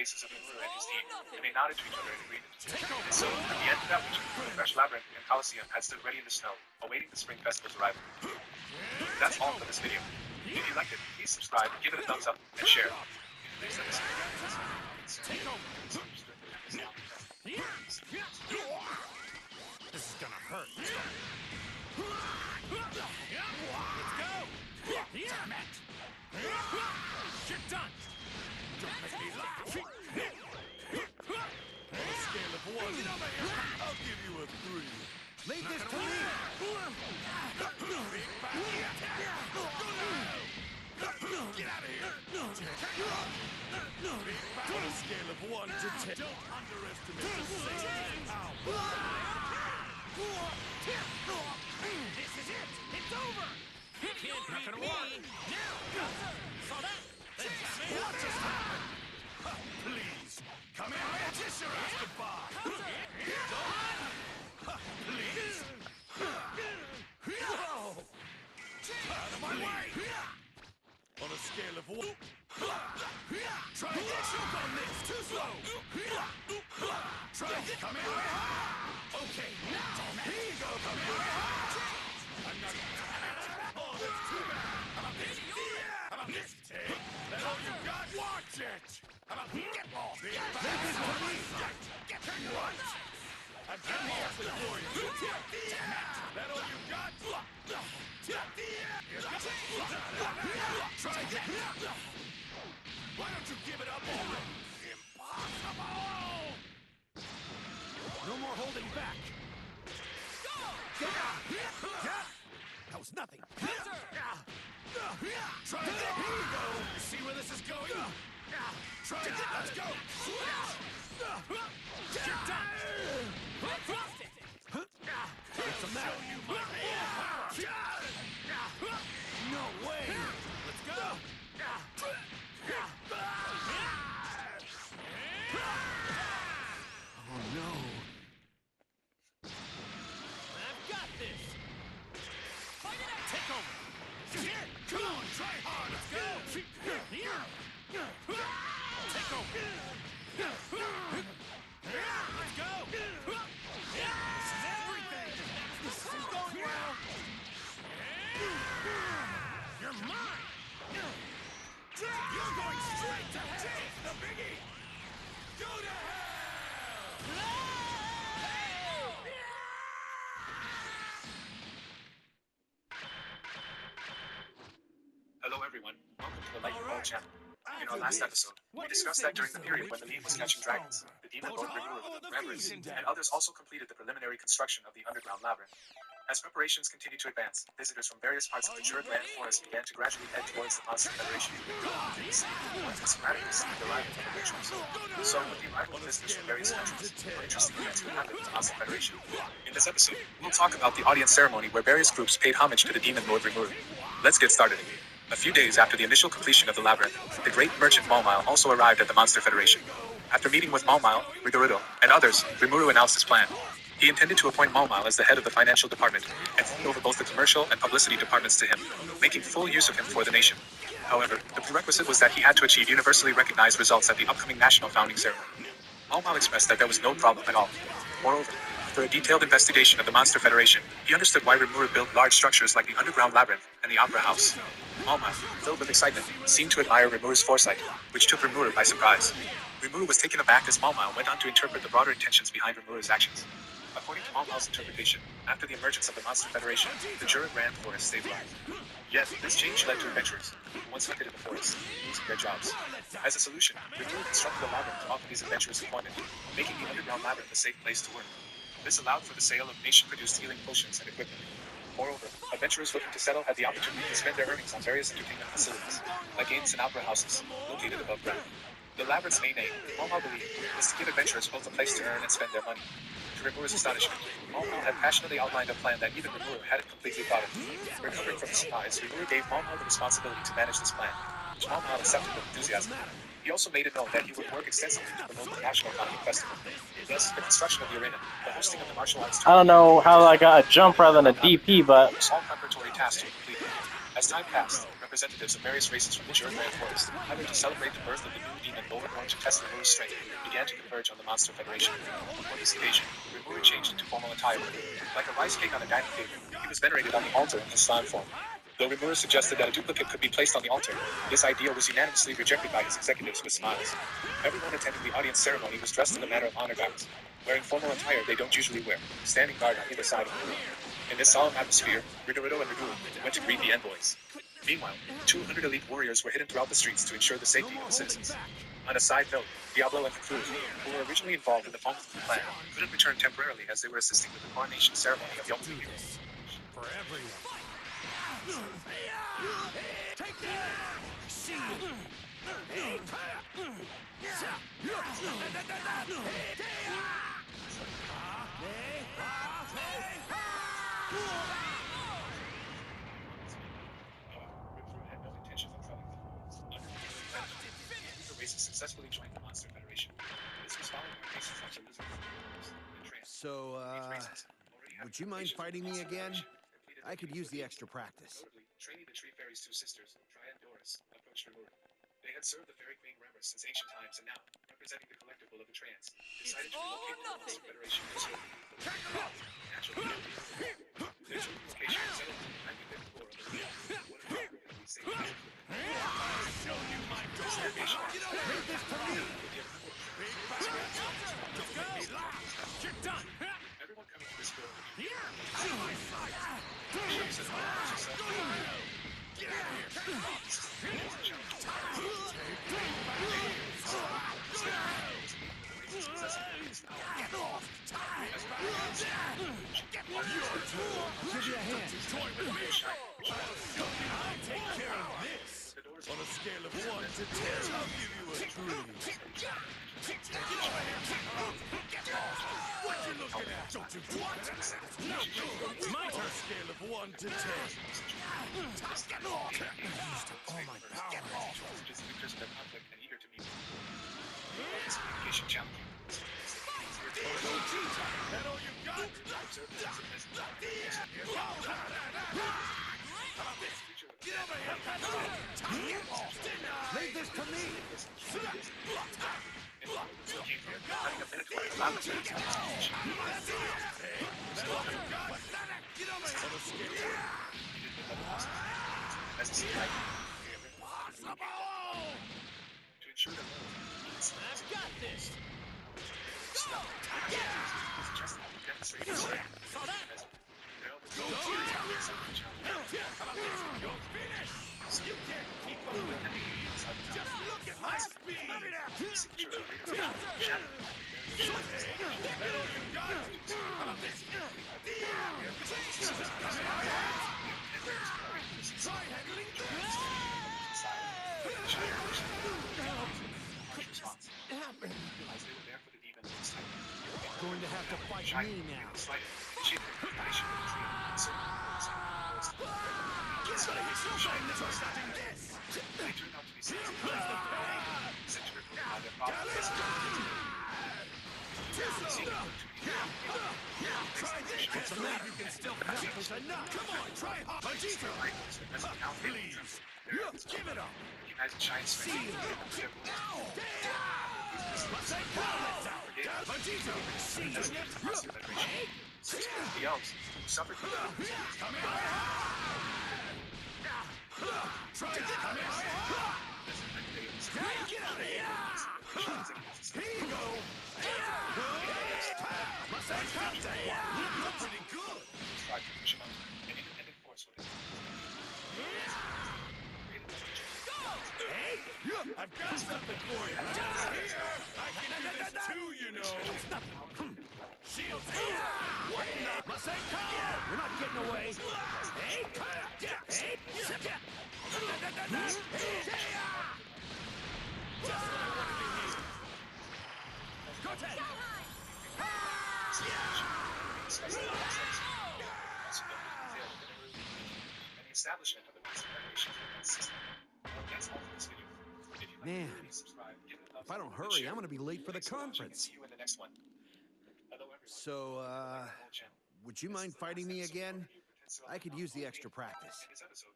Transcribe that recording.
faces of Rimuru and his team, and they nodded to each other in agreement. And so, at the end of that region, the fresh labyrinth and Colosseum had stood ready in the snow, awaiting the Spring Festival's arrival. That's all for this video. If you liked it, please subscribe, give it a thumbs up, and share. This is gonna hurt. Let's go! Damn it! You're done! Don't make me laugh! On a scale of 1, I'll give you a 3. Leave this to me! Get out of here! On a scale of 1 to 10, don't underestimate the Saiyajin power! This is it! It's over! Not gonna work! Now! Saw that? What just happened? Please! Come here and kiss your ass goodbye! Please! Out of my way! On a scale of 1, try and get shook on this! Too slow! Try and get... Come here! Okay, now! Here you go! Come here! I'm not... Oh, that's too bad! How about this? How about this? That's all you got? Watch it! How about get lost? Get what? I've got something for you! That all you got? Try that! Why don't you give it up already? Impossible! No more holding back! That was nothing! Try it! Here you go! You see where this is going? Try it! Let's go! You're done! What's the matter? No way! Let's go! Oh no! I've got this! Take over! Here! Come on, try hard! Let's go! Take over! Let's go! This is everything! This is going well! You're mine! You're going straight to hell! The biggie! Go to hell! Hello everyone, welcome to the Lightning Ball channel. In our last episode, we discussed that during the period when the Meme was catching dragons, the Demon Lord Rimuru, Reverence, and others also completed the preliminary construction of the underground labyrinth. As preparations continued to advance, visitors from various parts of the Jurid Land Forest began to gradually head towards the Monster Federation. Once sporadically the arrival of the rituals. So, with the arrival of visitors from various countries, more interesting events would happen at the Monster Federation. In this episode, we'll talk about the audience ceremony where various groups paid homage to the Demon Lord Rimuru. Let's get started. A few days after the initial completion of the labyrinth, the great merchant Maumile also arrived at the Monster Federation. After meeting with Maumile, Ridorito, and others, Rimuru announced his plan. He intended to appoint Maumile as the head of the financial department, and hand over both the commercial and publicity departments to him, making full use of him for the nation. However, the prerequisite was that he had to achieve universally recognized results at the upcoming national founding ceremony. Maumile expressed that there was no problem at all. Moreover, after a detailed investigation of the Monster Federation, he understood why Rimuru built large structures like the underground labyrinth and the opera house. Maumile, filled with excitement, seemed to admire Rimuru's foresight, which took Rimuru by surprise. Rimuru was taken aback as Maumile went on to interpret the broader intentions behind Rimuru's actions. According to Maumile's interpretation, after the emergence of the Monster Federation, the Jurid Land Forest stabilized. Yet, this change led to adventurers, who once hunted in the forest, losing their jobs. As a solution, Rimuru constructed a labyrinth to offer these adventurers employment, making the underground labyrinth a safe place to work. This allowed for the sale of nation-produced healing potions and equipment. Moreover, adventurers looking to settle had the opportunity to spend their earnings on various entertainment facilities, like games and opera houses, located above ground. The labyrinth's main aim, Maumile believed, was to give adventurers both a place to earn and spend their money. To Rimuru's astonishment, Maumile had passionately outlined a plan that even Rimuru hadn't completely thought of. Recovering from his surprise, Rimuru gave Maumile the responsibility to manage this plan, which Maumile accepted with enthusiasm. He also made it known that he would work extensively to promote the National Founding Festival. Thus, the construction of the arena, the hosting of the martial arts tournament, I don't know how I got a jump rather than a DP, but all preparatory tasks were completed. As time passed, representatives of various races from the Juraland Forest, hired to celebrate the birth of the new demon Lord born to test Rimuru's strength, began to converge on the Monster Federation. On this occasion, Rimuru changed into formal attire. Like a rice cake on a dining table, he was venerated on the altar in his slime form. Though Rimuru suggested that a duplicate could be placed on the altar, this idea was unanimously rejected by his executives with smiles. Everyone attending the audience ceremony was dressed in the manner of honor guards, wearing formal attire they don't usually wear, standing guard on either side of Rimuru. In this solemn atmosphere, Ridorito and Riguru went to greet the envoys. Meanwhile, 200 elite warriors were hidden throughout the streets to ensure the safety of the citizens. On a side note, Diablo and Cthulhu, who were originally involved in the Fong clan, couldn't return temporarily as they were assisting with the coronation ceremony of Yomugi. For everyone. Take that! See you. Successfully joined the Monster Federation. This was following the cases such as So, would you mind fighting me again? I could use the extra practice. Notably, training the Tree Fairy's two sisters, Tri and Doris, approached Rimuru. They had served the Fairy Queen Remus since ancient times and now, representing the collective will of the Trans, decided to relocate to the Monster Federation and serve the naturally. Their true location was settled in the 95th floor of the Rio. What a properly safe Show you my dog! Get You're done! Everyone coming to this building. Here! Out of my sight! Get Give you a hand. I'll take care of this! On a scale of 1 to 10, I'll give you a 3. Get over here! Get off! What you looking at? Don't you what? No, my turn. Scale of 1 to 10. Get off! Used up all my power. Get off! Just victors in the conflict and eager to meet. This communication challenge. That all you got? Get over here! Leave this to me! To ensure that I've got this! You're finished! You can't keep up with me! Just look at my speed! Try handling this! Going to have to fight me now. What's the matter? You can still enough is enough. Come on, try hard. Vegeta! Please. Give it up. See you. Vegeta! See you. The elves suffered from Come here. Try to come here. Get out of here. Here you go. You're pretty good. an independent force with it. Hey, I've got something for you. I can do this too, you know. Shields here. What in the? We're not getting away. Hey, hey, just what I wanted to hear. Go ahead. And the establishment of the Master Federation system. Well, that's all for this video. If you'd like Man, to please subscribe, give it a thumbs If I don't up, hurry, share. I'm gonna be late for the Thanks for watching, and conference. see you in the next one. Hello, everyone. So, Welcome to my channel. would you mind fighting me again? I could use the extra practice. In this episode,